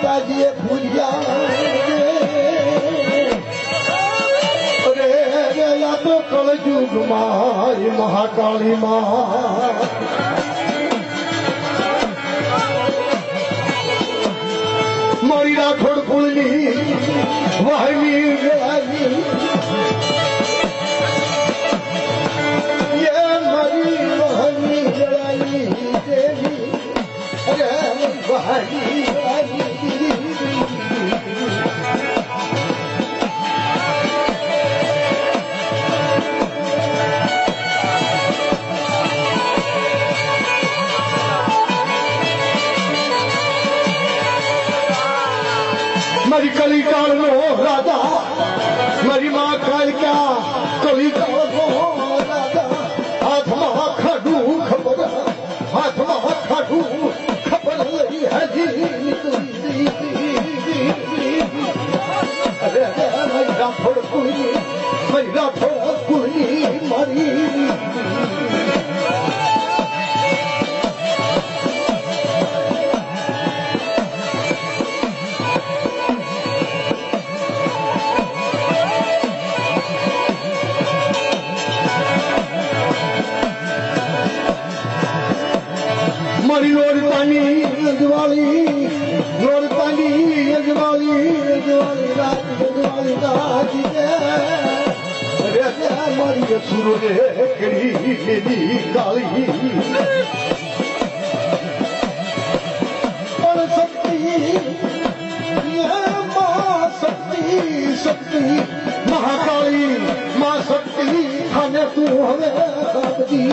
માતાજીએ પૂજ્યા અરે યા તો કળયુગમાં મહાકાળી માં મારી રાઠોડ કુળની વાહની ગયાની મારી વાહની ગયાની દેવી અરે વાહની મારી કલિકાળ નો રાજા મારી માં કાલિકા કલિકાળ નો રાજા હાથમાં ખાડું ખબર હાથમાં ખાડું ખબર લઈ હજી અરે મારી રાઠોડ કુળની મારી રાઠોડ કુળની મારી મારી લોરતાની અજવાળી લોરતાની અજવાળી અજવાળી રાત અજવાળી રાત અરે મારી અસુરો રે કેડી કેડી કાળી પણ શક્તિ માં શક્તિ શક્તિ મહાકાળી માં શક્તિ ખાને તું હવે કાઢી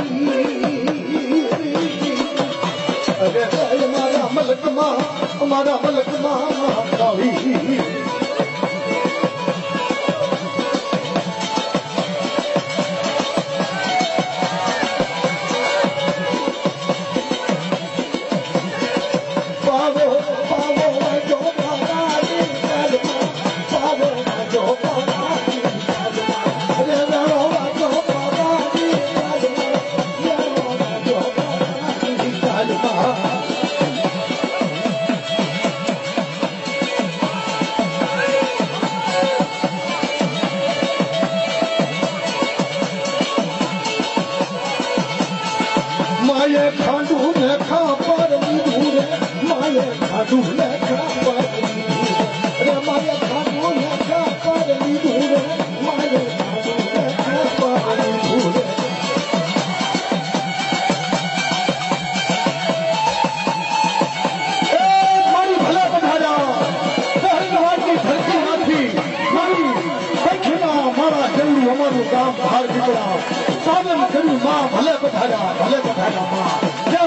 અમારા મલકમાં મહાકાળી પાવો પાવો જો પાવાની પાવો જો પાવાની અરે જો પાવાની જો પાવાની માયે ખાડું ને ખાપર લીધું રે માયે ખાડું ને ખાપર રે માયે ખાડું ને ખાપર લીધું રે માયે ખાડું ને ખાપર લીધું રે મારી ભલા પધારા પહેલવાનની ધરતીમાંથી મારી દક્ષિણા મારા જલ્દી અમારું ગામ બહાર નીકળ્યા સાવન કર્યું માં ભલે પધાર્યા માં જય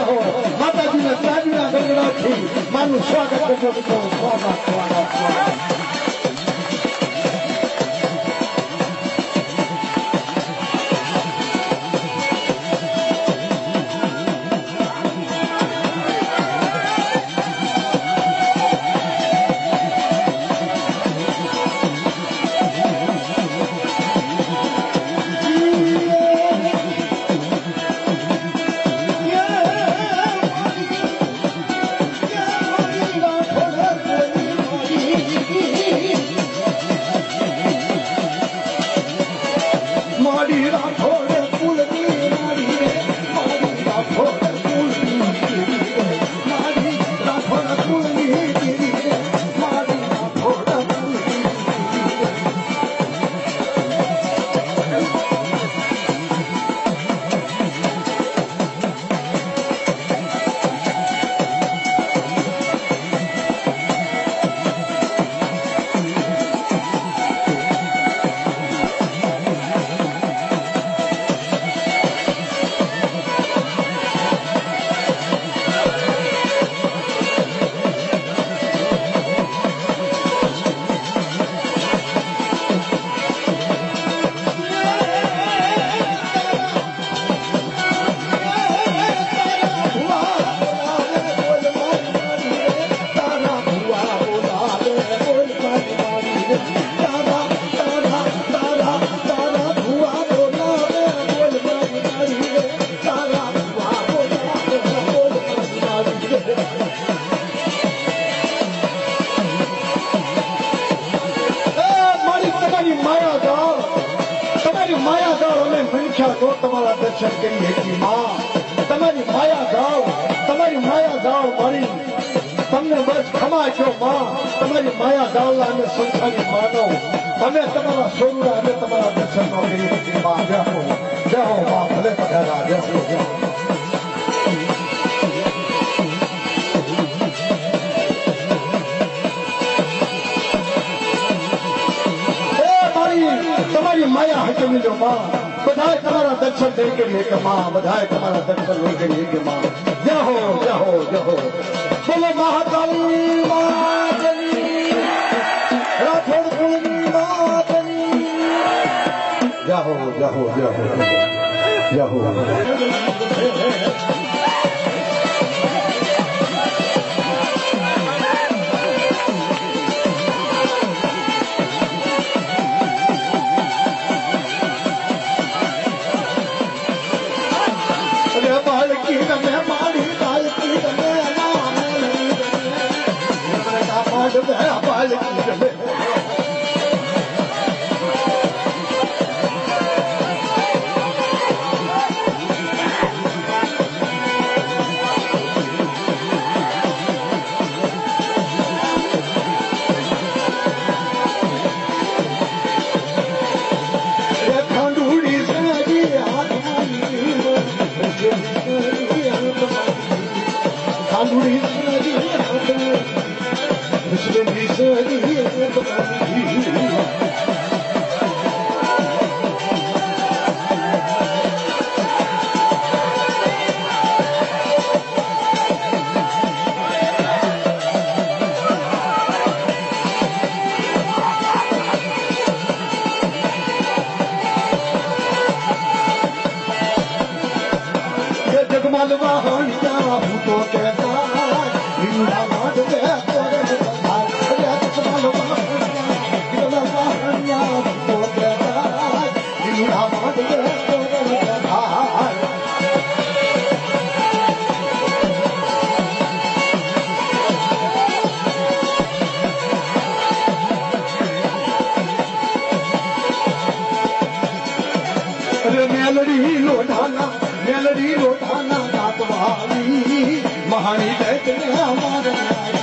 હો માતાજીને તાજના ગંગડાથી મારું સ્વાગત કરજો સ્વાગત ઈચ્છા તો તમારા દર્શન કરી હતી માં તમારી માયા જાવ મારી તમને બસ ખમા છો માં તમારી માયા જાવલા અને સંસારી માનવ તમે તમારા સોરુડા અને તમારા દર્શન ન કરી હતી માં જય હો માં ભલે પધારા જય હો તમારી માયા હકમી લો માં બધાય તમારા દર્શન નહીં કરીએ કે માં બધાય તમારા દર્શન નહીં કરીએ કે માં જય હો બોલો મહાકાળી માતની રાઠોડ કુળની માતની જય હો મેલડી લોઢાના દાંતવાળી મહાણી દૈત ને અમારા